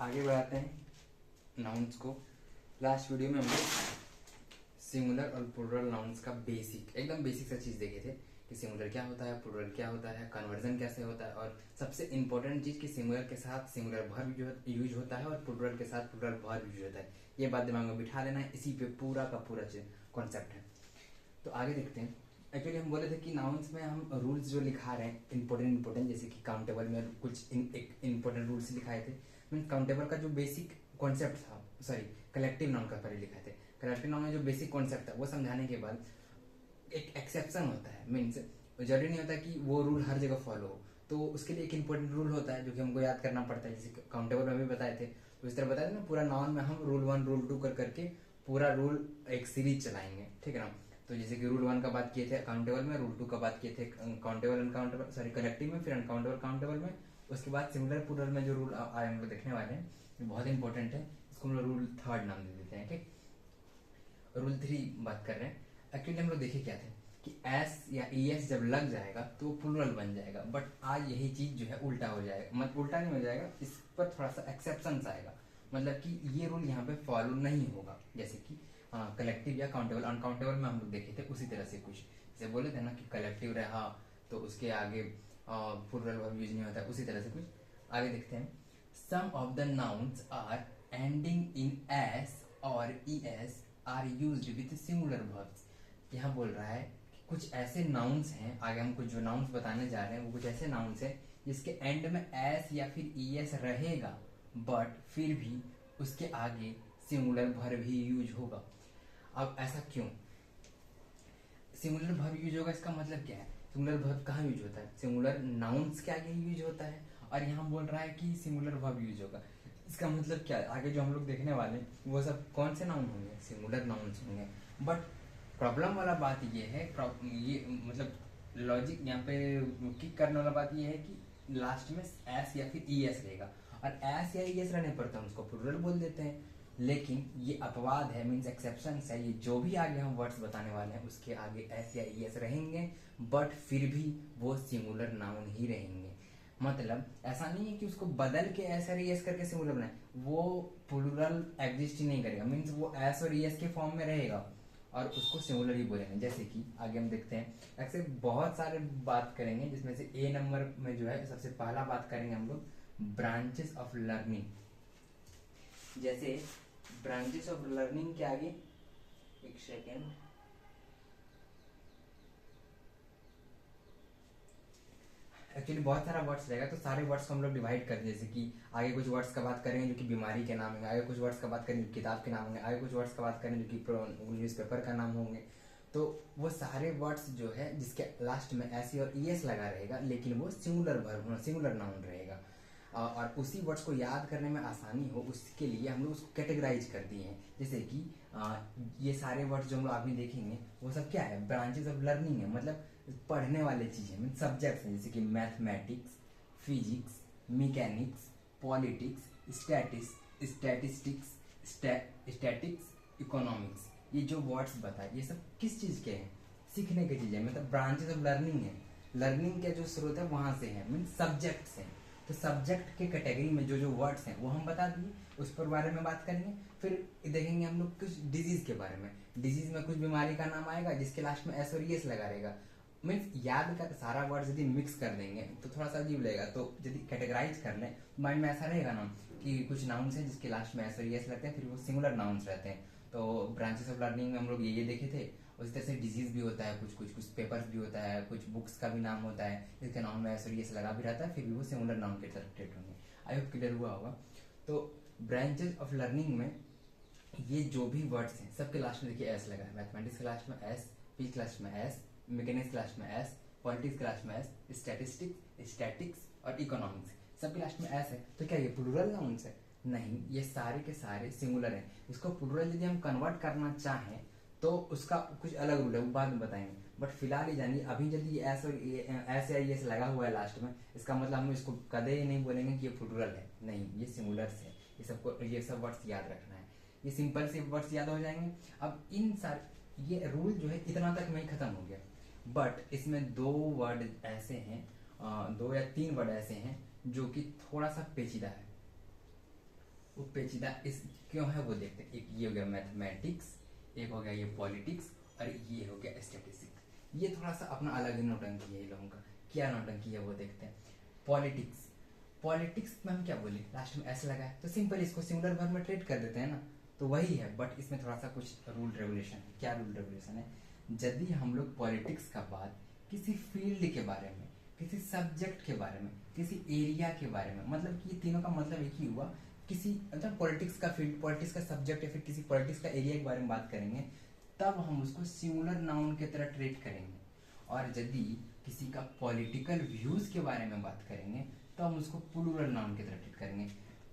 आगे बढ़ाते हैं नाउन्स को। लास्ट वीडियो में हम लोग सिंगुलर और प्लूरल नाउन्स का बेसिक एकदम बेसिक सा चीज़ देखे थे कि सिंगुलर क्या होता है, प्लूरल क्या होता है, कन्वर्जन कैसे होता है, और सबसे इंपॉर्टेंट चीज़ कि सिंगुलर के साथ सिंगुलर वर्ब यूज होता है और प्लूरल के साथ प्लूरल वर्ब यूज होता है। ये बात दिमाग में बिठा लेना है, इसी पे पूरा का पूरा कॉन्सेप्ट है। तो आगे देखते हैं। एक्चुअली हम बोले थे कि नाउन्स में हम रूल्स जो लिखा रहे हैं इंपॉर्टेंट, जैसे कि काउंटेबल में कुछ एक इंपॉर्टेंट रूल्स लिखाए थे। मीन काउंटेबल का जो बेसिक कॉन्सेप्ट था, सॉरी कलेक्टिव नाउन का पहले लिखाए थे। कलेक्टिव नाउन में जो बेसिक कॉन्सेप्ट था वो समझाने के बाद एक एक्सेप्शन होता है। मीन्स जरूरी नहीं होता कि वो रूल हर जगह फॉलो हो, तो उसके लिए एक इंपॉर्टेंट रूल होता है जो कि हमको याद करना पड़ता है। जैसे काउंटेबल में भी बताए थे, तो इस तरह बताया था ना, पूरा नाउन में हम रूल 1 रूल 2 कर करके पूरा रूल एक सीरीज चलाएंगे, ठीक है ना। तो जैसे कि रूल 1 का बात किए थे काउंटेबल में, रूल 2 का बात किए थे काउंटेबल अनकाउंटेबल सॉरी कलेक्टिव में, फिर अनकाउंटेबल काउंटेबल में, उसके बाद सिंगुलर प्लूरल में जो रूल आए हम लोग देखने वाले हैं ये बहुत इंपॉर्टेंट है। इसको हम लोग रूल 3 नाम दे देते हैं, ठीक। रूल 3 बात कर रहे हैं। एक्चुअली हम लोग देखे क्या थे कि एस या ईएस जब लग जाएगा तो प्लूरल बन जाएगा, बट आज यही चीज जो है उल्टा हो जाएगा। मतलब उल्टा नहीं हो जाएगा, इस पर थोड़ा सा एक्सेप्शन आएगा। मतलब कि ये रूल यहाँ पे फॉलो नहीं होगा, जैसे कि कलेक्टिव या काउंटेबल अनकाउंटेबल में हम लोग देखे थे उसी तरह से कुछ। जैसे बोले थे ना कि कलेक्टिव रहा तो उसके आगे प्लूरल वर्ब यूज नहीं होता, उसी तरह से कुछ। आगे देखते हैं। Some of the nouns are ending in S और ES are used with singular verbs. यहाँ बोल रहा है कि कुछ ऐसे नाउन्स हैं, आगे हम कुछ जो नाउन्स बताने जा रहे हैं वो कुछ ऐसे नाउन्स हैं जिसके एंड में एस या फिर ईएस रहेगा, बट फिर भी उसके आगे सिंगुलर वर्ब ही यूज होगा। अब ऐसा क्यों सिंगुलर वर्ब यूज होगा, इसका मतलब क्या है? सिंगुलर वर्ब कहाँ यूज होता है? सिंगुलर नाउन्स के आगे यूज होता है, और यहाँ बोल रहा है कि सिंगुलर वर्ब यूज होगा। इसका मतलब क्या है? आगे जो हम लोग देखने वाले वो सब कौन से नाउन होंगे? सिंगुलर नाउन्स होंगे। बट प्रॉब्लम वाला बात ये है, ये मतलब लॉजिक यहाँ पे किक करने वाला बात ये है कि लास्ट में एस या फिर ई एस रहेगा, और एस या ई एस रहने पर तो हम उसको प्लूरल बोल देते हैं। लेकिन ये अपवाद है, मीन्स एक्सेप्शन है। ये जो भी आगे हम वर्ड्स बताने वाले हैं उसके आगे एस या ई एस रहेंगे, बट फिर भी वो सिंगुलर नाउन ही रहेंगे। मतलब ऐसा नहीं है कि उसको बदल के एस और ई एस करके सिंगुलर बनाए, वो प्लूरल एग्जिस्ट ही नहीं करेगा। मीन्स वो एस और ई एस के फॉर्म में रहेगा और उसको सिंगुलर ही बोलेंगे। जैसे कि आगे हम देखते हैं, ऐसे बहुत सारे बात करेंगे, जिसमें से ए नंबर में जो है सबसे पहला बात करेंगे हम लोग ब्रांचेस ऑफ लर्निंग। जैसे ब्रांचेस ऑफ लर्निंग के आगे, एक सेकेंड, एक्चुअली बहुत सारा वर्ड्स रहेगा तो सारे वर्ड्स को हम लोग डिवाइड कर दिए। जैसे कि आगे कुछ वर्ड्स का बात करेंगे जो कि बीमारी के नाम होंगे, आगे कुछ वर्ड्स का बात करेंगे जो किताब के नाम होंगे, आगे कुछ वर्ड्स का बात करेंगे जो कि न्यूज़पेपर का नाम होंगे। तो वो सारे वर्ड्स जो है जिसके लास्ट में एस और ई एस लगा रहेगा, लेकिन वो सिंगुलर वर्ब सिंगुलर नाउन रहेगा। और उसी वर्ड्स को याद करने में आसानी हो उसके लिए हम लोग उसको कैटेगराइज कर दिए हैं। जैसे कि ये सारे वर्ड्स जो हम लोग अभी देखेंगे वो सब क्या है? ब्रांचेस ऑफ लर्निंग है, मतलब पढ़ने वाले चीज़ है, मीन सब्जेक्ट्स हैं। जैसे कि mathematics, physics, mechanics, politics, statics, economics. ये जो वर्ड्स बताए ये सब किस चीज़ के हैं? सीखने की चीज़ है, मतलब ब्रांचेस ऑफ लर्निंग है। लर्निंग के जो स्रोत है वहां से है, मीन सब्जेक्ट्स हैं। तो सब्जेक्ट के कैटेगरी में जो जो वर्ड्स हैं वो हम बता दिए, उस पर बारे में बात करेंगे। फिर देखेंगे हम लोग कुछ डिजीज के बारे में। डिजीज में कुछ बीमारी का नाम आएगा जिसके लास्ट में एस और एस लगा रहेगा। मीन्स याद कर सारा वर्ड यदि मिक्स कर देंगे तो थोड़ा सा अजीब लगेगा। तो यदि कैटेगराइज कर लें माइंड में ऐसा रहेगा ना कि कुछ नाउन्स हैं जिसके लास्ट में एस और एस लगते हैं, फिर वो सिंगुलर नाउन्स रहते हैं। तो ब्रांचेस ऑफ लर्निंग में हम लोग ये देखे थे। उसी तरह से डिजीज भी होता है, कुछ पेपर्स भी होता है, कुछ बुक्स का भी नाम होता है जिसके नाम में एस और एस लगा भी रहता है, फिर भी वो सिंगुलर नाउन के तरफ ट्रीट होंगे। आई होप क्लियर हुआ होगा। तो ब्रांचेस ऑफ लर्निंग में ये जो भी वर्ड्स हैं सबके लास्ट में देखिए एस लगा है। मैथमेटिक्स के लास्ट में एस, फिजिक्स के लास्ट में एस, मैकेनिक्स के लास्ट में एस, पॉलिटिक्स के लास्ट में एस, स्टैटिक्स और इकोनॉमिक्स सबके लास्ट में एस है। तो क्या ये प्लूरल नाउन्स है? नहीं, ये सारे के सारे सिंगुलर हैं। इसको प्लूरल यदि हम कन्वर्ट करना चाहें तो उसका कुछ अलग रूल है, वो बाद में बताएंगे। बट फिलहाल ये जानिए, अभी यदि एस और एस या एस लगा हुआ है लास्ट में, इसका मतलब हम इसको कदे नहीं बोलेंगे कि ये प्लूरल है। नहीं, ये सिंगुलर है। ये सब वर्ड्स याद रखना है। ये सिंपल से वर्ड्स याद हो जाएंगे। अब इन सारे ये रूल जो है इतना तक में ही खत्म हो गया, बट इसमें 2 वर्ड ऐसे हैं, 2 या 3 वर्ड ऐसे हैं जो कि थोड़ा सा पेचीदा है। वो पेचीदा इस क्यों है वो देखते हैं। एक ये हो गया मैथमेटिक्स, एक हो गया ये पॉलिटिक्स, और ये हो गया स्टैटिस्टिक्स। ये थोड़ा सा अपना अलग ही नौटंकी है इन लोगों का। क्या नौटंकी है वो देखते हैं। पॉलिटिक्स, पॉलिटिक्स में हम क्या बोले, लास्ट में ऐसे लगा है तो सिंपल इसको सिंगुलर वर्ब में ट्रीट कर देते हैं ना, तो वही है। बट इसमें थोड़ा सा कुछ रूल रेगुलेशन है। क्या रूल रेगुलेशन है, यदि हम लोग पॉलिटिक्स का बात किसी फील्ड के बारे में, किसी सब्जेक्ट के बारे में, किसी एरिया के बारे में, मतलब कि ये तीनों का मतलब एक ही हुआ, किसी मतलब पॉलिटिक्स का फील्ड, पॉलिटिक्स का सब्जेक्ट या फिर किसी पॉलिटिक्स का एरिया के बारे में बात करेंगे, तब हम उसको सिंगुलर नाउन की तरह ट्रीट करेंगे। और यदि किसी का पॉलिटिकल व्यूज के बारे में बात करेंगे तो हम उसको प्लूरल नाउन की तरह ट्रीट करेंगे।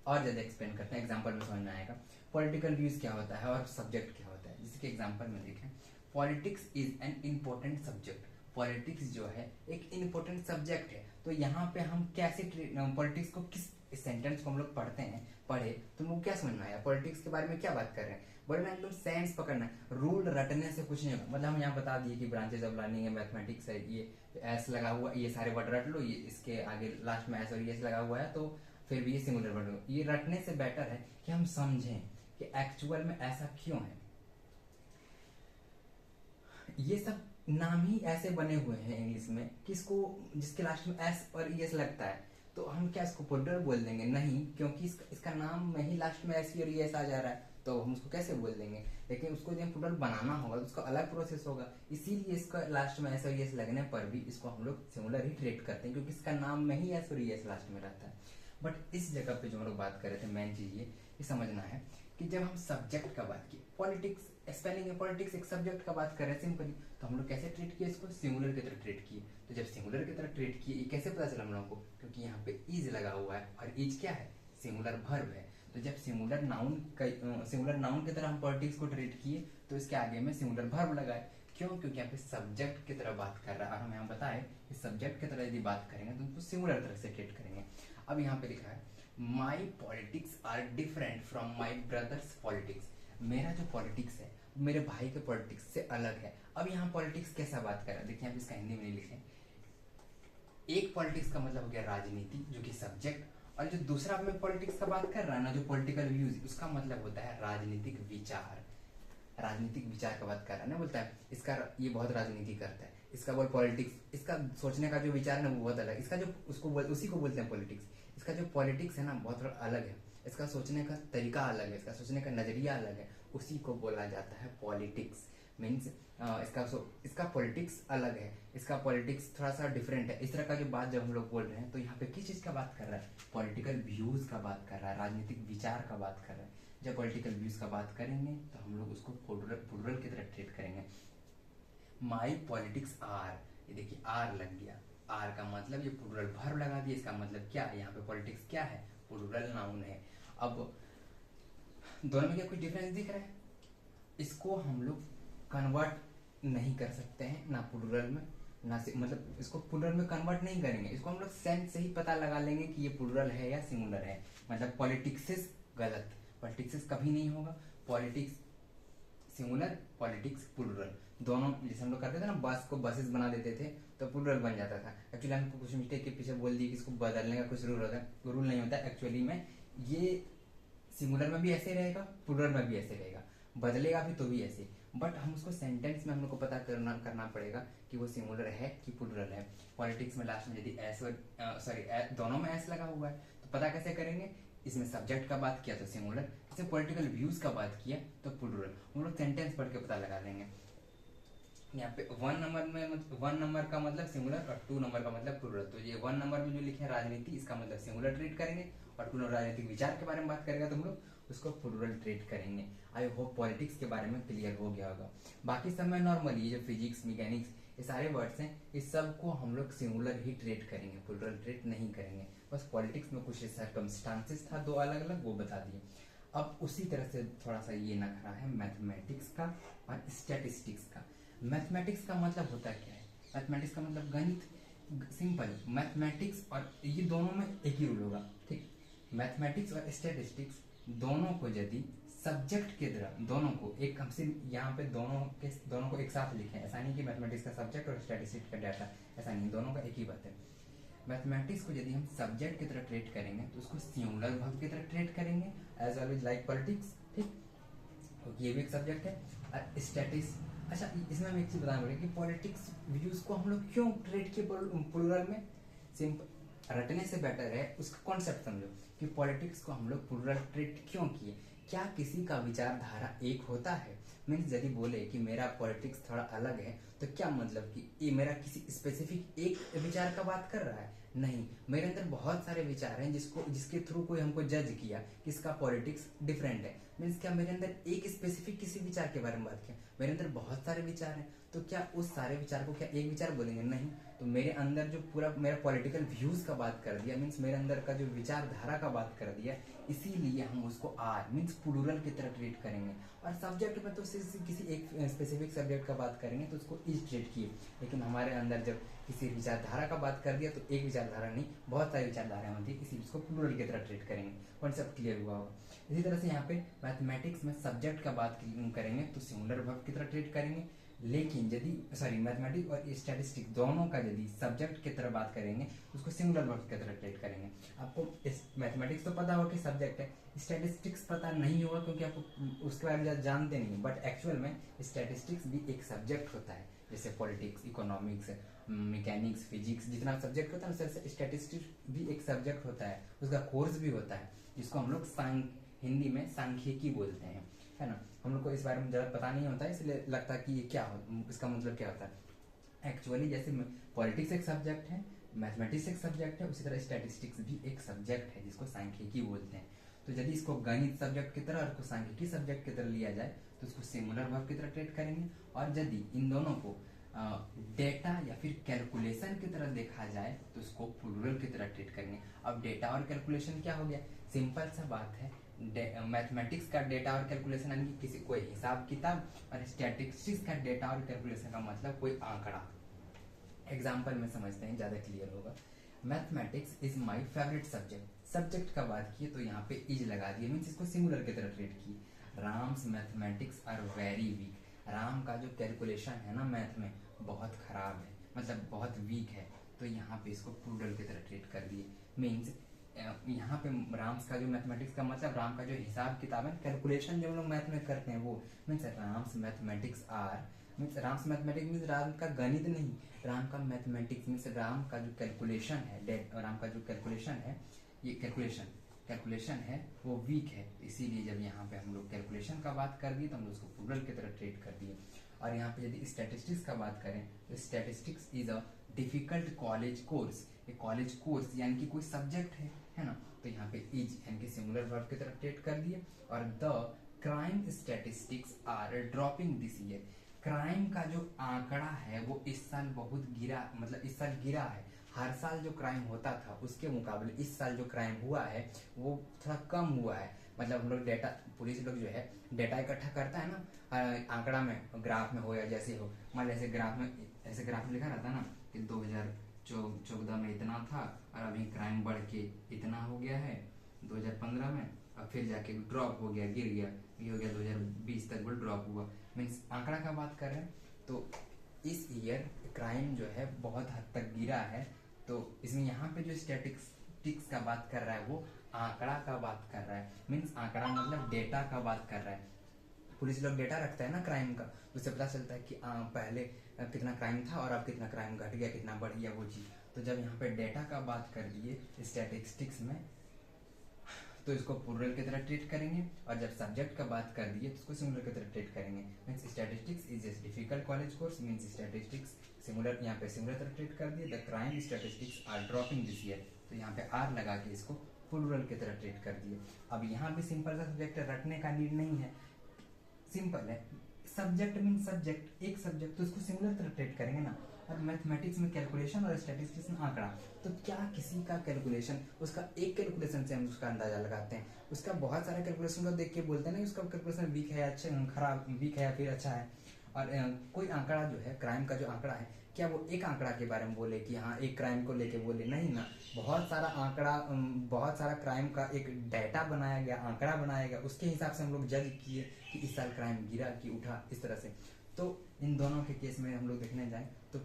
और ज़्यादा एक्सप्लेन करते हैं, एग्जाम्पल में समझ में आएगा पॉलिटिकल व्यूज क्या होता है और सब्जेक्ट क्या होता है। जैसे कि एग्जाम्पल में देखें, politics is an important subject. Politics जो है एक इम्पोर्टेंट सब्जेक्ट है। तो यहाँ पे हम कैसे पॉलिटिक्स को किस सेंटेंस को हम लोग पढ़े तो हमको क्या समझ में आया, पॉलिटिक्स के बारे में क्या बात कर रहे हैं। बोले ना एकदम सेंस पकड़ना है, रूल रटने से कुछ नहीं होगा। मतलब हम यहाँ बता दिए कि ब्रांचेज ऑफ लर्निंग है, मैथमेटिक्स है, ये एस लगा हुआ, ये सारे वर्ड रट लो, ये इसके आगे लास्ट में एस और ये लगा हुआ है, तो फिर भी ये सिंगुलर वर्ड हो। ये रटने से बेटर है कि हम समझें कि एक्चुअल में ऐसा क्यों है। ये सब नाम ही ऐसे बने हुए हैं इंग्लिश में किसको, जिसके लास्ट में एस और एस लगता है, तो हम क्या इसको प्लूरल बोल देंगे? नहीं, क्योंकि इसका नाम में ही लास्ट में एस और एस आ जा रहा है, तो हम उसको कैसे बोल देंगे। लेकिन उसको जब प्लूरल बनाना होगा तो उसका अलग प्रोसेस होगा, इसीलिए इसका लास्ट में एस और एस लगने पर भी इसको हम लोग सिंगुलर ही ट्रीट करते हैं, क्योंकि इसका नाम में ही एस और एस लास्ट में रहता है। बट इस जगह पे जो हम लोग बात कर रहे थे, मेन चीज ये समझना है कि जब हम सब्जेक्ट का बात किए, पॉलिटिक्स स्पेलिंग है, पॉलिटिक्स एक सब्जेक्ट का बात कर रहे हैं सिंपली, तो हम लोग कैसे ट्रीट किए इसको, सिंगुलर की तरह ट्रीट किए। तो जब सिंगुलर की तरह ट्रीट किए, ये कैसे पता चला हम लोगों को, क्योंकि यहाँ पे इज लगा हुआ है, और इज क्या है, सिंगुलर वर्ब है। तो जब सिंगुलर नाउन की तरह हम पॉलिटिक्स को ट्रीट किए, तो इसके आगे में सिंगुलर वर्ब लगाए। क्यों? क्योंकि यहाँ पे सब्जेक्ट की तरह बात कर रहा है, और हम यहाँ बताए कि सब्जेक्ट की तरह यदि बात करेंगे तो उसको सिंगुलर तरह से ट्रीट करेंगे। अब यहाँ पे लिखा है my politics are different from my brother's politics. मेरा जो पॉलिटिक्स है मेरे भाई के पॉलिटिक्स से अलग है। अब यहाँ पॉलिटिक्स कैसा बात कर रहा है, देखिए आप इसका हिंदी में नहीं लिखे। एक पॉलिटिक्स का मतलब हो गया राजनीति, जो कि सब्जेक्ट, और जो दूसरा में पॉलिटिक्स का बात कर रहा है ना, जो पॉलिटिकल व्यूज, उसका मतलब होता है राजनीतिक विचार। राजनीतिक विचार का बात कर रहा है ना, बोलता है इसका ये बहुत राजनीति करता है, इसका बोल पॉलिटिक्स, इसका सोचने का जो विचार है ना वो बहुत अलग है, इसका जो उसी को बोलते हैं पॉलिटिक्स। इसका जो पॉलिटिक्स है ना बहुत अलग है, इसका सोचने का तरीका अलग है, इसका सोचने का नजरिया अलग है, उसी को बोला जाता है पॉलिटिक्स। मीन्स इसका पॉलिटिक्स अलग है, इसका पॉलिटिक्स थोड़ा सा डिफरेंट है। इस तरह का जो बात जब हम लोग बोल रहे हैं तो यहाँ पे किस चीज का बात कर रहा है, पॉलिटिकल व्यूज का बात कर रहा है, राजनीतिक विचार का बात कर रहा है। जब पॉलिटिकल व्यूज का बात करेंगे तो हम लोग उसको प्लूरल की तरह ट्रीट करेंगे। माई पॉलिटिक्स आर, ये देखिए आर लग गया, आर का मतलब ये प्लूरल वर्ब लगा दिया, इसका मतलब क्या है, यहाँ पे पॉलिटिक्स क्या है, प्लूरल नाउन है। अब दोनों में क्या कोई डिफरेंस दिख रहा है? इसको हम लोग कन्वर्ट नहीं कर सकते हैं ना प्लूरल में ना मतलब इसको प्लूरल में कन्वर्ट नहीं करेंगे, इसको हम लोग सेंस से ही पता लगा लेंगे कि ये प्लूरल है या सिंगुलर है। मतलब पॉलिटिक्स गलत, पॉलिटिक्स कभी नहीं होगा, पॉलिटिक्स सिंगुलर, पॉलिटिक्स प्लूरल, दोनों। जैसे हम लोग करते थे ना, बस को बसेस बना देते थे तो प्लूरल बन जाता था। एक्चुअली हमको कुछ मिस्टेक के पीछे बोल दी कि इसको बदलने का कुछ रूल होता है, रूल नहीं होता। एक्चुअली में ये सिंगुलर में भी ऐसे रहेगा, प्लूरल में भी ऐसे रहेगा, बदलेगा भी तो भी ऐसे। बट हम उसको सेंटेंस में हम लोग को पता करना पड़ेगा कि वो सिंगुलर है कि प्लूरल है। पॉलिटिक्स में लास्ट में यदि एस दोनों में एस लगा हुआ है तो पता कैसे करेंगे, इसमें सब्जेक्ट का बात किया तो सिंगुलर, इसमें पॉलिटिकल व्यूज का बात किया तो प्लूरल। हम लोग सेंटेंस पढ़ के पता लगा लेंगे। यहाँ पे 1 नंबर का मतलब सिंगुलर और 2 नंबर का मतलब प्लूरल। तो ये 1 नंबर में जो लिखे हैं राजनीति, इसका मतलब सिंगुलर ट्रीट करेंगे, और 2 राजनीतिक विचार के बारे में बात करेगा तो हम लोग उसको प्लूरल ट्रीट करेंगे। आई होप पॉलिटिक्स के बारे में क्लियर हो गया होगा। बाकी सब में नॉर्मली ये जो फिजिक्स, मैकेनिक्स, ये सारे वर्ड्स हैं, इस सब को हम लोग सिंगुलर ही ट्रीट करेंगे, प्लूरल ट्रीट नहीं करेंगे। बस पॉलिटिक्स में कुछ सर्कमस्टांसेस था 2 अलग अलग, वो बता दिए। अब उसी तरह से थोड़ा सा ये नखरा है मैथमेटिक्स का और स्टैटिस्टिक्स का। मैथमेटिक्स का मतलब होता क्या है, मैथमेटिक्स का मतलब गणित, सिंपल। मैथमेटिक्स और ये दोनों में एक ही रूल होगा, ठीक। मैथमेटिक्स और स्टैटिस्टिक्स दोनों को यदि सब्जेक्ट के तरह, दोनों को एक, हम सिर्फ यहाँ पे दोनों को एक साथ लिखें, ऐसा नहीं कि मैथमेटिक्स का सब्जेक्ट और स्टैटिस्टिक्स का डाटा, ऐसा नहीं, दोनों का एक ही बात है। मैथमेटिक्स को यदि हम सब्जेक्ट की तरह ट्रीट करेंगे तो उसको सिंगुलर वर्ब की तरह ट्रीट करेंगे एज ऑलवेज लाइक पॉलिटिक्स, ठीक, क्योंकि ये भी एक सब्जेक्ट है। और स्टैटिस, अच्छा इसमें हम एक चीज बताना पड़ेगा कि पॉलिटिक्स व्यूज को हम लोग क्यों ट्रीट किए प्लूरल में। सिंपल रटने से बेटर है उसका कॉन्सेप्ट समझो कि पॉलिटिक्स को हम लोग प्लूरल ट्रीट क्यों किए। क्या किसी का विचारधारा एक होता है? मीन्स यदि बोले कि मेरा पॉलिटिक्स थोड़ा अलग है तो क्या मतलब कि ये मेरा किसी स्पेसिफिक एक विचार का बात कर रहा है? नहीं, मेरे अंदर बहुत सारे विचार हैं जिसके थ्रू कोई हमको जज किया कि इसका पॉलिटिक्स डिफरेंट है। मीन्स क्या मेरे अंदर एक स्पेसिफिक किसी विचार के बारे में बात किया? मेरे अंदर बहुत सारे विचार हैं, तो क्या उस सारे विचार को क्या एक विचार बोलेंगे? नहीं, तो मेरे अंदर जो पूरा मेरा पॉलिटिकल व्यूज का बात कर दिया, मीन्स मेरे अंदर का जो विचारधारा का बात कर दिया, इसीलिए हम उसको आर मीन्स प्लूरल की तरह ट्रीट करेंगे। और सब्जेक्ट में तो किसी एक स्पेसिफिक सब्जेक्ट का बात करेंगे तो उसको इज ट्रीट किए, लेकिन हमारे अंदर जब किसी विचारधारा का बात कर दिया तो एक विचारधारा नहीं, बहुत सारी विचारधाराएं होती है, इसी उसको प्लूरल की तरह ट्रीट करेंगे। कॉन्सेप्ट क्लियर हुआ होगा। इसी तरह से यहाँ पे मैथमेटिक्स में सब्जेक्ट का बात करेंगे तो सिंगुलर वर्ब की तरह ट्रीट करेंगे, लेकिन यदि मैथमेटिक्स और स्टैटिस्टिक्स दोनों का यदि सब्जेक्ट की तरह बात करेंगे तो उसको सिंगुलर वर्ब की तरह ट्रीट करेंगे। आपको मैथमेटिक्स तो पता होगा कि सब्जेक्ट है, स्टैटिस्टिक्स पता नहीं होगा क्योंकि आपको उसके बारे में जानते नहीं, बट एक्चुअल में स्टैटिस्टिक्स भी एक सब्जेक्ट होता है। जैसे पॉलिटिक्स, इकोनॉमिक्स, मैकेनिक्स, फिजिक्स, जितना सब्जेक्ट होता है ना, स्टैटिस्टिक्स भी एक सब्जेक्ट होता है, उसका कोर्स भी होता है, जिसको हम लोग हिंदी में सांख्यिकी बोलते हैं, है ना। हम लोग को इस बारे में ज़्यादा पता नहीं होता है, इसलिए लगता है कि ये क्या हो, इसका मतलब क्या होता है। एक्चुअली जैसे पॉलिटिक्स एक सब्जेक्ट है, मैथमेटिक्स एक सब्जेक्ट है, उसी तरह स्टैटिस्टिक्स भी एक सब्जेक्ट है जिसको सांख्यिकी बोलते हैं। तो यदि इसको गणित सब्जेक्ट की तरह और इसको सांख्यिकी सब्जेक्ट की तरह लिया जाए तो इसको सिंगुलर वर्ब की तरह ट्रीट करेंगे। और यदि इन दोनों को डेटा या फिर कैलकुलेशन की तरह देखा जाए तो उसको प्लूरल की तरह ट्रीट करेंगे। अब डेटा और कैलकुलेशन क्या हो गया? सिंपल सा बात है, मैथमेटिक्स का डेटा और कैलकुलेशन यानी कि किसी कोई हिसाब किताब, और स्टैटिस्टिक्स का डेटा और कैलकुलेशन का मतलब कोई आंकड़ा। एग्जाम्पल में समझते हैं, ज़्यादा क्लियर होगा। Mathematics is my favourite subject, subject का बात किए तो यहाँ पे इज लगा दिए, मीन्स इसको सिंगुलर की तरह ट्रीट किए। Ram's mathematics are very weak, Ram का जो कैलकुलेशन है ना मैथ में बहुत खराब है, मतलब बहुत वीक है, तो यहाँ पे इसको प्लूरल की तरह ट्रीट कर दिए। मीन्स यहाँ पे राम्स का जो मैथमेटिक्स का मतलब राम का जो हिसाब किताब है, कैलकुलेशन जो हम लोग मैथ में करते हैं वो, means Ram's mathematics are, means Ram's mathematics means Ram का गणित नहीं, राम का मैथमेटिक्स मीन्स राम का जो कैलकुलेशन है, राम का जो कैलकुलेशन है, ये कैलकुलेशन है वो वीक है। इसीलिए जब यहाँ पे हम लोग कैलकुलेशन का बात कर दिए तो हम लोग उसको प्लूरल की तरह ट्रीट कर दिए। और यहाँ पे यदि स्टैटिस्टिक्स का बात करें तो statistics is a difficult college course, ये कॉलेज कोर्स यानी कि कोई सब्जेक्ट है ना, तो यहाँ पे इज यानी कि सिंगुलर वर्ब की तरफ ट्रीट कर दिए। और the crime statistics are dropping this year, crime का जो आंकड़ा है वो इस साल बहुत गिरा, मतलब इस साल गिरा है। हर साल जो क्राइम होता था उसके मुकाबले इस साल जो क्राइम हुआ है वो थोड़ा कम हुआ है। मतलब हम लोग डेटा, पुलिस लोग जो है डेटा इकट्ठा करता है ना, आंकड़ा में, ग्राफ में हो या जैसे हो, मान ऐसे ग्राफ में लिखा रहता है ना कि 2014 में इतना था और अभी क्राइम बढ़ के इतना हो गया है 2015 में, और फिर जाके ड्रॉप हो गया, गिर गया, ये हो गया 2020 तक वो ड्रॉप हुआ, मीन्स आंकड़ा का बात कर रहे हैं। तो इस ईयर क्राइम जो है बहुत हद तक गिरा है, तो इसमें यहाँ पे जो स्टैटिस्टिक्स का बात कर रहा है वो आंकड़ा का बात कर रहा है, मीन्स आंकड़ा मतलब डेटा का बात कर रहा है। पुलिस लोग डेटा रखता है ना क्राइम का, उससे पता चलता है कि पहले कितना क्राइम था और अब कितना क्राइम घट गया, कितना बढ़ गया वो चीज़। तो जब यहाँ पे डेटा का बात कर दिए स्टैटिस्टिक्स में तो इसको प्लूरल की तरह ट्रीट करेंगे, और जब सब्जेक्ट का बात कर दिए तो इसको सिंगुलर की तरह ट्रीट करेंगे। Means statistics is a difficult college course, means statistics singular, यहाँ पे सिंगुलर तरह ट्रीट कर दिए। The crime statistics are dropping this year, तो यहाँ पे आर लगा के इसको प्लूरल की तरह ट्रीट कर दिए। अब यहाँ पे सिंपल सा सब्जेक्ट रटने का नीड नहीं है, सिंपल है, सब्जेक्ट मीन सब्जेक्ट, एक सब्जेक्ट तो इसको सिंगुलर तरह ट्रीट करेंगे ना। और मैथमेटिक्स में कैलकुलेशन और स्टैटिस्टिक्स में आंकड़ा, तो क्या किसी का कैलकुलेशन, उसका एक कैलकुलेशन से हम उसका अंदाजा लगाते हैं, उसका बहुत सारे कैलकुलेशन को देख के बोलते हैं ना उसका कैलकुलेशन वीक है, अच्छा खराब, वीक है या फिर अच्छा है। और कोई आंकड़ा जो है, क्राइम का जो आंकड़ा है, क्या वो एक आंकड़ा के बारे में बोले कि हाँ एक क्राइम को लेके बोले? नहीं ना, बहुत सारा आंकड़ा, बहुत सारा क्राइम का एक डाटा बनाया गया, आंकड़ा बनाया गया, उसके हिसाब से हम लोग जज किए कि इस साल क्राइम गिरा कि उठा, इस तरह से। तो इन दोनों के केस में हम लोग देखने जाए तो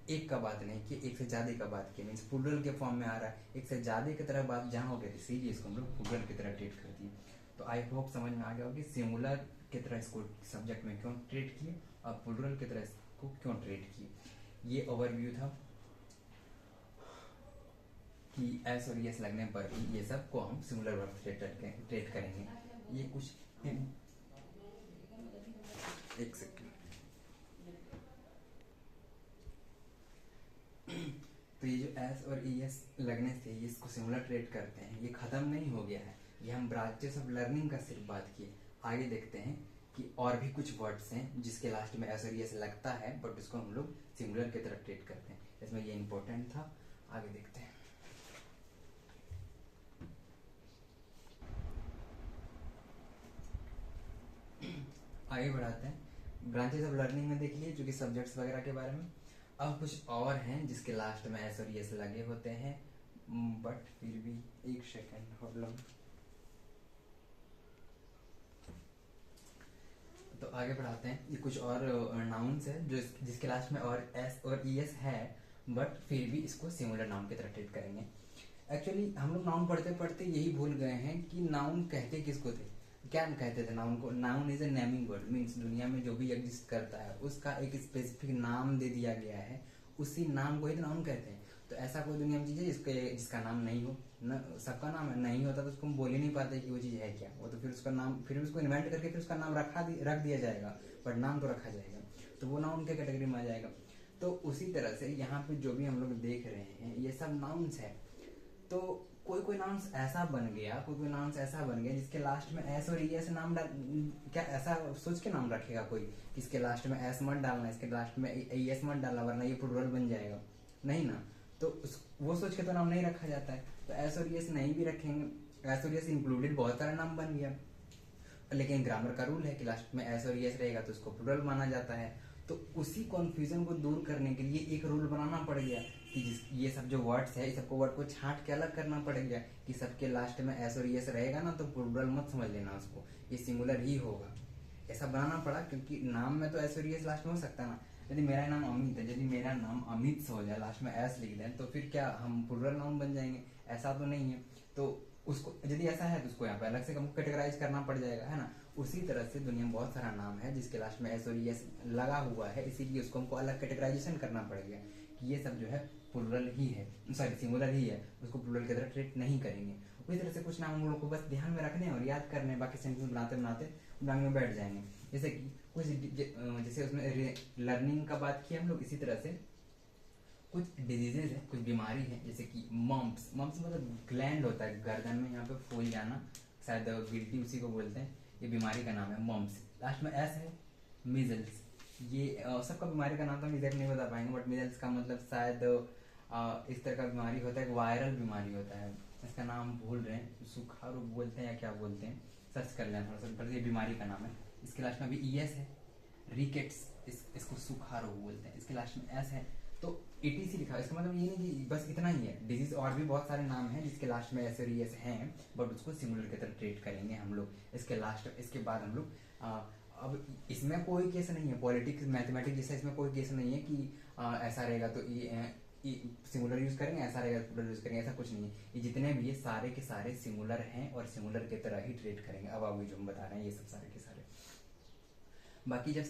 एक का बात नहीं किया, एक से ज्यादा का बात किया, मीन्स प्लूरल के फॉर्म में आ रहा है, एक से ज्यादा की तरह बात जहाँ हो गई थी इसीलिए इसको हम लोग प्लूरल की तरह ट्रीट कर दिए। तो आई होप समझ में आ गया होगा कि सिंगुलर की तरह इसको सब्जेक्ट में क्यों ट्रीट किए और प्लूरल की तरह इसको क्यों ट्रीट किए। ये ओवरव्यू था कि एस और यस लगने पर भी ये सब को हम सिंगुलर वर्ब से ट्रीट करेंगे। ये कुछ एक सेकेंड। तो ये जो एस और ई एस लगने से ये इसको सिंगुलर ट्रीट करते हैं, ये खत्म नहीं हो गया है, ये हम ब्रांचेस ऑफ लर्निंग का सिर्फ बात किए। आगे देखते हैं कि और भी कुछ वर्ड्स हैं जिसके लास्ट में एस और ई एस लगता है बट उसको हम लोग सिंगुलर की तरफ ट्रीट करते हैं, इसमें ये इंपॉर्टेंट था। आगे देखते हैं। आगे बढ़ाते हैं। ब्रांचेस ऑफ लर्निंग में देख लिए जो कि सब्जेक्ट्स वगैरह के बारे में। अब कुछ और हैं जिसके लास्ट में एस और एस लगे होते हैं बट फिर भी एक सेकेंड होल्ड ऑन। तो आगे बढ़ाते हैं। ये कुछ और नाउन्स है जो जिसके लास्ट में और एस और ई एस है बट फिर भी इसको सिंगुलर नाउन की तरह ट्रीट करेंगे। एक्चुअली हम लोग नाउन पढ़ते पढ़ते यही भूल गए हैं कि नाउन कहते किसको थे, क्या कहते थे नाउन को। Noun is a naming word, means दुनिया में जो भी एग्जिस्ट करता है उसका एक स्पेसिफिक नाम दे दिया गया है, उसी नाम को ही तो नाउन कहते हैं। तो ऐसा कोई दुनिया में चीज है जिसका नाम नहीं हो, न सबका नाम नहीं होता तो उसको हम बोल ही नहीं पाते कि वो चीज है क्या। वो तो फिर उसका नाम फिर उसको इन्वेंट करके फिर उसका नाम रख दिया जाएगा बट नाम तो रखा जाएगा, तो वो नाउन के कैटेगरी में आ जाएगा। तो उसी तरह से यहाँ पे जो भी हम लोग देख रहे हैं ये सब नाउन्स है। तो कोई कोई नाउन्स ऐसा बन गया, कोई कोई नाउन्स ऐसा बन गया जिसके लास्ट में एस और ई एस नाम क्या ऐसा सोच के नाम रखेगा कोई कि इसके लास्ट में एस मत डालना, इसके लास्ट में ई एस मत डालना वरना ये प्लूरल बन जाएगा, नहीं ना। तो वो सोच के तो नाम नहीं रखा जाता है। तो एस और ई एस नहीं भी रखेंगे, एस और ई एस इंक्लूडेड बहुत सारा नाम बन गया, लेकिन ग्रामर का रूल है कि लास्ट में एस और ई एस रहेगा तो उसको प्लूरल माना जाता है। तो उसी कॉन्फ्यूजन को दूर करने के लिए एक रूल बनाना पड़ गया कि ये सब जो वर्ड्स है, इस सबको वर्ड को छांट के अलग करना पड़ गया कि सबके लास्ट में एस और एस रहेगा ना तो प्लूरल मत समझ लेना उसको, ये सिंगुलर ही होगा। ऐसा बनाना पड़ा क्योंकि नाम में तो एस और एस लास्ट में हो सकता है ना। यदि मेरा नाम अमित है, यदि मेरा नाम अमित से हो जाए लास्ट में एस लिख दें तो फिर क्या हम प्लूरल नाउन बन जाएंगे? ऐसा तो नहीं है। तो उसको यदि ऐसा है तो उसको यहाँ पे अलग से हमको कैटेगराइज करना पड़ जाएगा, है ना। उसी तरह से दुनिया में बहुत सारा नाम है जिसके लास्ट में एस और एस लगा हुआ है, इसीलिए उसको हमको अलग कैटेगराइजेशन करना पड़ गया कि ये सब जो है प्लूरल ही है, सॉरी सिंगुलर ही है, उसको प्लूरल की तरह ट्रीट नहीं करेंगे। उसी तरह से कुछ नाम हम लोग को बस ध्यान में रखने और याद करने, बाकी सेंटेंस बनाते बनाते दिमाग में बैठ जाएंगे। जैसे कि कुछ जैसे उसमें लर्निंग का बात किया हम लोग, इसी तरह से कुछ डिजीजेज है, कुछ बीमारी है जैसे कि मम्प्स। मम्प्स मतलब ग्लैंड होता है गर्दन में यहाँ पे फूल जाना, शायद गिल्टी उसी को बोलते हैं, ये बीमारी का नाम है मम्प्स। लास्ट में एस है। मिजल्स, ये सबका बीमारी का नाम तो हम एग्जैक्ट नहीं बता पाएंगे बट मिजल्स का मतलब शायद इस तरह का बीमारी होता है, वायरल बीमारी होता है, इसका नाम भूल रहे हैं, सूखा रोग बोलते हैं या क्या बोलते हैं, सर्च कर लें थोड़ा सा, पर ये बीमारी का नाम है। इसके लास्ट में अभी ई एस है। रिकेट्स, इसको सूखा रोग बोलते हैं, इसके लास्ट में एस है। तो ETC लिखा है, इसका मतलब ये नहीं कि बस इतना ही है, डिजीज और भी बहुत सारे नाम हैं जिसके लास्ट में एस और ई एस हैं बट उसको सिंगुलर की तरह ट्रीट करेंगे हम लोग। इसके बाद हम लोग अब इसमें कोई केस नहीं है, पॉलिटिक्स मैथमेटिक्स जैसा इसमें कोई केस नहीं है कि ऐसा रहेगा तो सिंगुलर यूज करेंगे, ऐसा रहेगा तो प्लूरल यूज करेंगे, ऐसा कुछ नहीं है। ये जितने भी ये सारे के सारे सिंगुलर हैं और सिंगुलर की तरह ही ट्रीट करेंगे। अब आगे जो हम बता रहे हैं ये सब सारे के सारे। बाकी जब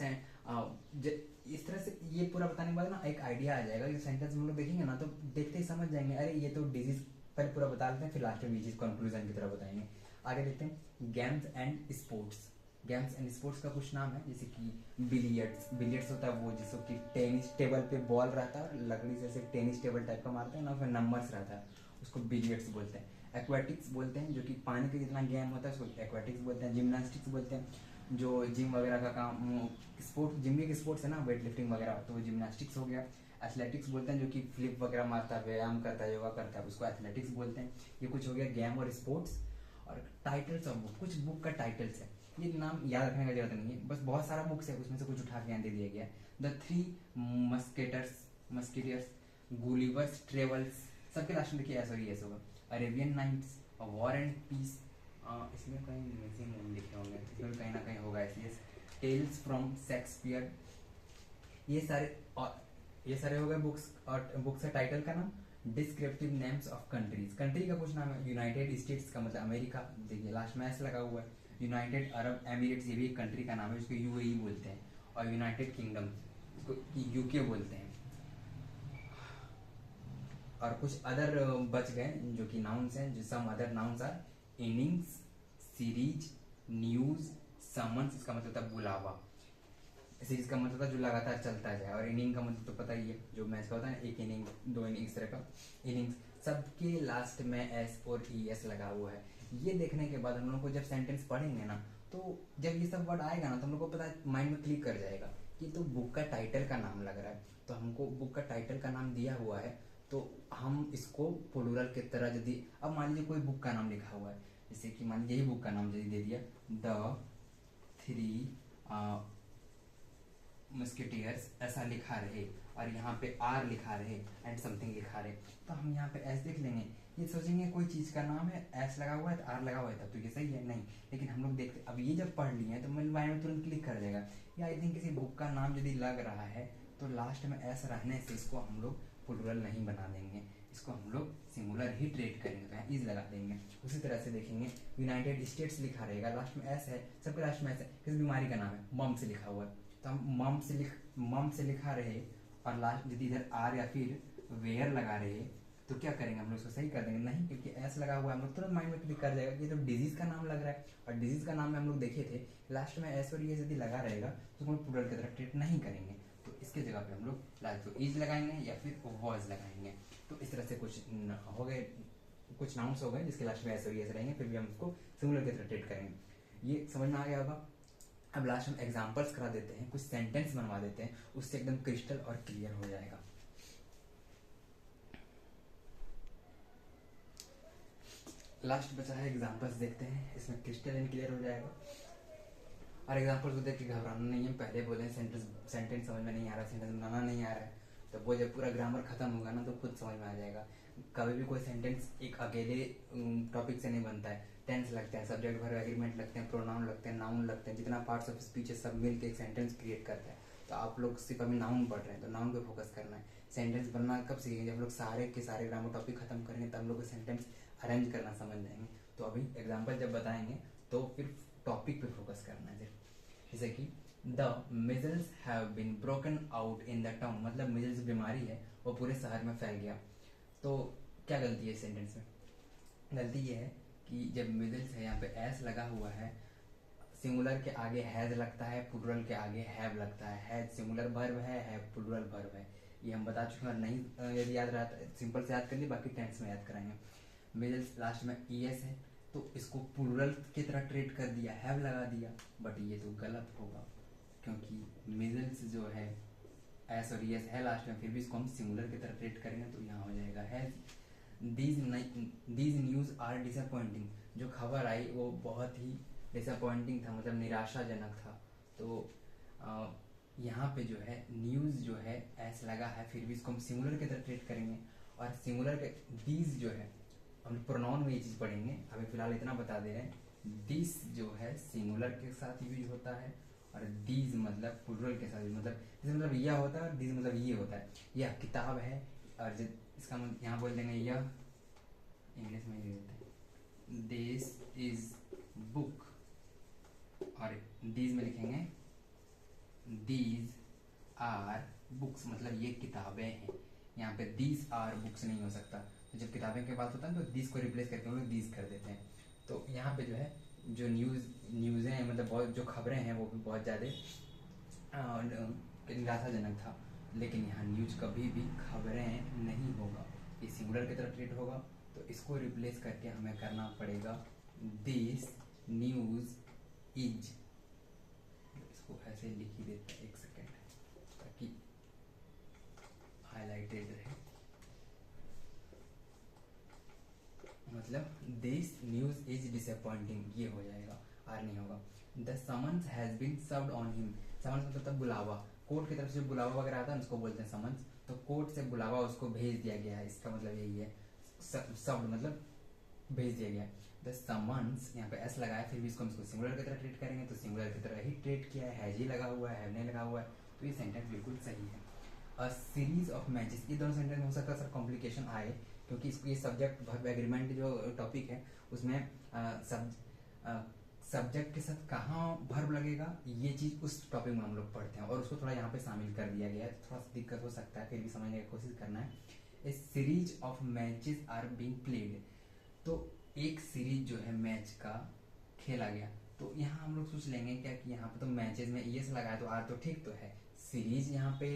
इस तरह से ये पूरा बताने के बाद ना एक आइडिया आ जाएगा कि सेंटेंस हम लोग देखेंगे ना तो देखते ही समझ जाएंगे, अरे ये तो डिजीज पहले पूरा बता लेते हैं फिर लास्ट में डिजीज कंक्लूजन की तरह बताएंगे। आगे देखते हैं games and sports. Games and sports का कुछ नाम है जैसे कि बिलियर्ड्स। बिलियर्ड्स होता है वो जिसको कि टेनिस टेबल पे बॉल रहता है, लकड़ी से ऐसे टेनिस टेबल टाइप का मारते हैं ना, उसमें नंबर्स रहता है, उसको बिलियर्ड्स बोलते हैं। एक्वेटिक्स बोलते हैं जो कि पानी के जितना गेम होता है उसको एक्वेटिक्स बोलते हैं। जिम्नास्टिक्स बोलते हैं जो जिम वगैरह का काम, स्पोर्ट जिम भी स्पोर्ट्स है ना, वेट लिफ्टिंग वगैरह, तो वो जिम्नास्टिक्स हो गया। एथलेटिक्स बोलते हैं जो कि फ्लिप वगैरह मारता है, व्यायाम करता है, योगा करता है, उसको एथलेटिक्स बोलते हैं। ये कुछ हो गया गेम और स्पोर्ट्स। और टाइटल्स ऑफ बुक, कुछ बुक का टाइटल्स है, ये नाम याद रखने का जरूरत नहीं है, बस बहुत सारा बुक्स है उसमें से कुछ उठा के यहाँ दे दिया गया है। The three musketeers, Gulliver's travels, सबके लास्ट में देखिए ऐसा ही ऐसा होगा। Arabian nights, war and peace, इसमें कहीं मिसिंग नहीं लिखे होंगे, इसमें कहीं ना कहीं होगा ऐसे। टेल्स फ्रॉम शेक्सपियर, ये सारे। और ये सारे हो गए बुक्स, और बुक्स का टाइटल का नाम। Descriptive names of countries, country का कुछ नाम है। यूनाइटेड स्टेट्स का मतलब अमेरिका, देखिए लास्ट में एस लगा हुआ है। यूनाइटेड अरब एमिरेट्स, ये भी एक कंट्री का नाम है, जिसको यूएई बोलते हैं। और यूनाइटेड किंगडम, इसको यूके बोलते हैं। और कुछ अदर बच गए जो कि नाउन्स हैं, जो some other nouns are innings, series, news, summons, इसका मतलब था बुलावा। सीरीज का मतलब था जो लगातार चलता जाए, और इनिंग का मतलब तो पता ही है, जो मैच का होता है ना, एक इनिंग, दो इनिंग, इस तरह का इनिंग्स। सबके लास्ट में एस और ई एस लगा हुआ है। ये देखने के बाद हम लोग को जब सेंटेंस पढ़ेंगे ना, तो जब ये सब वर्ड आएगा ना, तो हम लोग को पता माइंड में क्लिक कर जाएगा कि तो बुक का टाइटल का नाम लग रहा है। तो हमको बुक का टाइटल का नाम दिया हुआ है, तो हम इसको प्लूरल की तरह, यदि अब मान लीजिए कोई बुक का नाम लिखा हुआ है, जैसे कि मान लीजिए यही बुक का नाम यदि दे दिया, द थ्री मस्किटियर्स, ऐसा लिखा रहे, और यहाँ पे आर लिखा रहे एंड समथिंग लिखा रहे, तो हम यहाँ पे एस देख लेंगे। ये सोचेंगे कोई चीज़ का नाम है, एस लगा हुआ है, आर लगा हुआ है, तब तो ये सही है। नहीं, लेकिन हम लोग देखते, अब ये जब पढ़ लिए हैं तो मेरे माइंड में तुरंत क्लिक कर जाएगा, या आई थिंक किसी बुक का नाम यदि लग रहा है तो लास्ट में एस रहने से इसको हम लोग प्लूरल नहीं बना देंगे, इसको हम लोग सिंगुलर ही ट्रीट करेंगे, तो यहाँ इज लगा देंगे। उसी तरह से देखेंगे, यूनाइटेड स्टेट्स लिखा रहेगा, लास्ट में एस है, सबके लास्ट में एस है, किस बीमारी का नाम है, मम से लिखा हुआ है, तो हम मम से लिखा रहे, और लास्ट यदि इधर आर या फिर वेयर लगा रहे, तो क्या करेंगे हम लोग, उसको सही कर देंगे। नहीं, क्योंकि एस लगा हुआ है, हम लोग तुरंत माइंड में क्लिक कर जाएगा कि ये तो डिजीज का नाम लग रहा है, और डिजीज का नाम में हम लोग देखे थे लास्ट में एस और ये यदि लगा रहेगा तो हम प्लूरल की तरफ ट्रीट नहीं करेंगे, तो इसके जगह पे हम लोग लास्ट को इज लगाएंगे या फिर वॉज लगाएंगे। तो इस तरह से कुछ हो गए, कुछ नाउन्स हो गए जिसके लास्ट में एस और ये रहेंगे, फिर भी हम उसको सिंगुलर की तरफ ट्रीट करेंगे। ये समझ में आ गया होगा। अब लास्ट में एग्जांपल्स करा देते हैं, कुछ सेंटेंस बनवा देते हैं, उससे एकदम क्रिस्टल और क्लियर हो जाएगा। लास्ट बचा है एग्जांपल्स, देखते हैं, इसमें क्रिस्टल एंड क्लियर हो जाएगा। और एग्जांपल्स को देख के घबराना नहीं है, पहले बोले सेंटेंस समझ में नहीं आ रहा, सेंटेंस बनाना नहीं आ रहा है, तो वो जब पूरा ग्रामर खत्म होगा ना तो खुद समझ में आ जाएगा। कभी भी कोई सेंटेंस एक अकेले टॉपिक से नहीं बनता है, टेंस लगते हैं, सब्जेक्ट वर्ब एग्रीमेंट लगते हैं, प्रोनाउन लगते हैं, नाउन लगते हैं, जितना पार्ट्स ऑफ स्पीच है सब मिल के एक सेंटेंस क्रिएट करता है। तो आप लोग सिर्फ अभी नाउन पढ़ रहे हैं, तो नाउन पे फोकस करना है। सेंटेंस बनना कब सीखेंगे, जब हम लोग सारे के सारे ग्रामर टॉपिक खत्म करेंगे, तब हम लोग सेंटेंस अरेंज करना समझ जाएंगे। तो अभी एग्जाम्पल जब बताएंगे तो फिर टॉपिक पे फोकस करना है। जैसे कि the measles have been broken out in the town, मतलब मिजल्स बीमारी है वो पूरे शहर में फैल गया। तो क्या गलती है इस सेंटेंस में, गलती ये है कि जब मिजल्स है, यहाँ पे एस लगा हुआ है, सिंगुलर के आगे हैज लगता है, प्लूरल के आगे हैव लगता है। हैज सिंगुलर वर्ब है, हैव प्लूरल वर्ब है, ये हम बता चुके हैं। और नहीं यदि याद रहा तो सिंपल से याद कर लिए, बाकी टेंस में याद कराएंगे। मिजल्स लास्ट में ई एस है, तो इसको प्लूरल की तरह ट्रीट कर दिया, हैव लगा दिया, बट ये तो गलत होगा, क्योंकि मिजल्स जो है एस और एस है लास्ट में, फिर भी इसको हम सिंगुलर की तरह ट्रीट करेंगे, तो यहाँ हो जाएगा has. These news are disappointing, जो खबर आई वो बहुत ही डिसअपॉइंटिंग था, मतलब निराशाजनक था। तो यहाँ पे जो है न्यूज़ जो है एस लगा है, फिर भी इसको हम सिंगुलर की तरह ट्रीट करेंगे। और सिंगुलर के दीज जो है, हम प्रोनाउन में ये चीज़ पढ़ेंगे, अभी फिलहाल इतना बता दे रहे हैं। दिस जो है सिंगुलर के साथ यूज होता है, और दीज मतलब प्लूरल के साथ, मतलब जैसे मतलब यह होता है, और दीज मतलब ये होता है। यह किताब है, और इसका मतलब यहाँ बोल देंगे यह, इंग्लिश में ये देते हैं दिस इज बुक, और दीज में लिखेंगे दीज आर बुक्स, मतलब ये किताबें हैं। यहाँ पे दीज आर बुक्स नहीं हो सकता, तो जब किताबें के बात होता है तो दीज को रिप्लेस करके हम लोग दीज कर देते हैं। तो यहाँ पे जो है जो न्यूज़ें हैं, मतलब बहुत जो खबरें हैं वो भी बहुत ज़्यादा निराशाजनक था, लेकिन यहाँ न्यूज कभी भी खबरें नहीं होगा, ये सिंगुलर की तरफ ट्रीट होगा। तो इसको रिप्लेस करके हमें करना पड़ेगा दिस न्यूज़ इज, इसको ऐसे लिख ही देते हैं, एक सेकेंड, ताकि हाईलाइटेड रहे, मतलब दिस न्यूज इज डिसअपॉइंटिंग, ये हो जाएगा, आर नहीं होगा। The summons has been served on him, summons मतलब बुलावा, कोर्ट की तरफ से बुलावा वगैरह आता है उसको बोलते हैं समन्स, तो कोर्ट से बुलावा उसको भेज दिया गया है, इसका मतलब यही है। सर्व्ड मतलब भेज दिया गया। द समन्स यहाँ पे एस लगाया, फिर भी इसको हम सिंगुलर की तरह ट्रीट करेंगे, तो सिंगुलर की तरह ही ट्रीट किया है, हैज ही लगा हुआ है, हैव नहीं लगा हुआ है, तो ये सेंटेंस बिल्कुल सही है। अ सीरीज ऑफ मैचेस, ये दोनों सेंटेंस में हो सकता है सर कॉम्प्लिकेशन आए, क्योंकि इसको ये सब्जेक्ट वर्ब एग्रीमेंट जो टॉपिक है उसमें सब्जेक्ट के साथ कहाँ वर्ब लगेगा, ये चीज उस टॉपिक में हम लोग पढ़ते हैं और उसको थोड़ा यहाँ पे शामिल कर दिया गया है, तो थोड़ा सा दिक्कत हो सकता है, फिर भी समझने की कोशिश करना है। A series of matches are being played, तो एक सीरीज जो है मैच का खेला गया, तो यहाँ हम लोग सोच लेंगे क्या कि यहाँ पे तो मैचेस में ES लगाया तो आर तो ठीक तो है, सीरीज यहाँ पे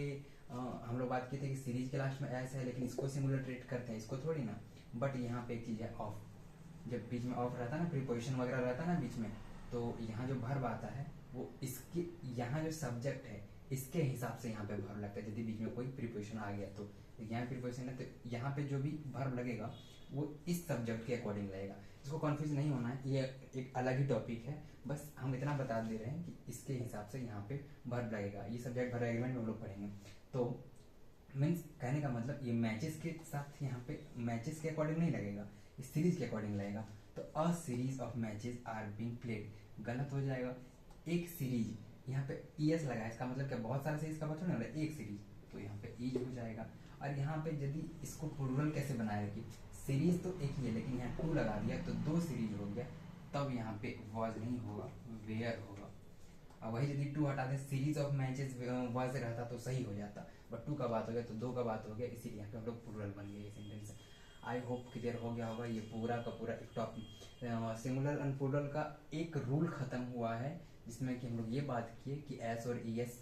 हम लोग बात की थी कि सीरीज के लास्ट में एस है, लेकिन इसको सिंगुलर ट्रीट करते हैं, इसको थोड़ी ना। बट यहाँ पे एक चीज है ऑफ, जब बीच में ऑफ रहता है ना, प्रीपोजिशन वगैरह रहता है ना बीच में, तो यहाँ जो वर्ब आता है वो इसके, यहाँ जो सब्जेक्ट है इसके हिसाब से यहाँ पे वर्ब लगता है, यदि बीच में कोई प्रीपोजिशन आ गया तो यहाँ प्रीपोजिशन है, तो यहाँ पे जो भी वर्ब लगेगा वो इस सब्जेक्ट के अकॉर्डिंग लगेगा। इसको कंफ्यूज नहीं होना है, ये एक अलग ही टॉपिक है, बस हम इतना बता दे रहे हैं कि इसके हिसाब से यहाँ पे वर्ब लगेगा। ये सब्जेक्ट वर्ब एग्रीमेंट में हम लोग पढ़ेंगे। तो मीन्स कहने का मतलब ये मैचेस के साथ यहाँ पे मैचेस के अकॉर्डिंग नहीं लगेगा, इस सीरीज के अकॉर्डिंग लगेगा। तो a series of matches are being played, गलत हो जाएगा। एक सीरीज, यहाँ पे ES लगा है, इसका मतलब क्या बहुत सारे सीरीज का मतलब नहीं होगा, एक सीरीज, तो यहाँ पे ईज हो जाएगा। और यहाँ पे यदि इसको प्लूरल कैसे बनाए रखिए, सीरीज तो एक ही है लेकिन यहाँ 2 लगा दिया तो 2 सीरीज हो गया, तब यहाँ पे वॉज नहीं होगा, वेयर होगा। और वही यदि 2 हटा दे, सीरीज ऑफ मैचेस वॉज रहता तो सही हो जाता, बट 2 का बात हो गया तो 2 का बात हो गया, इसीलिए यहाँ पे हम लोग प्लूरल बन गया ये सेंटेंस। आई होप क्लियर हो गया होगा, ये पूरा का पूरा एक टॉपिक सिंगुलर एंड प्लूरल का एक रूल खत्म हुआ है, जिसमें कि हम लोग ये बात किए कि एस और ES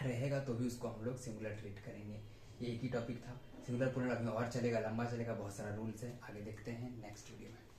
रहेगा तो भी उसको हम लोग सिंगुलर ट्रीट करेंगे। ये एक ही टॉपिक था, सिंगुलर प्लूरल अभी और चलेगा, लंबा चलेगा, बहुत सारा रूल्स है, आगे देखते हैं नेक्स्ट वीडियो में।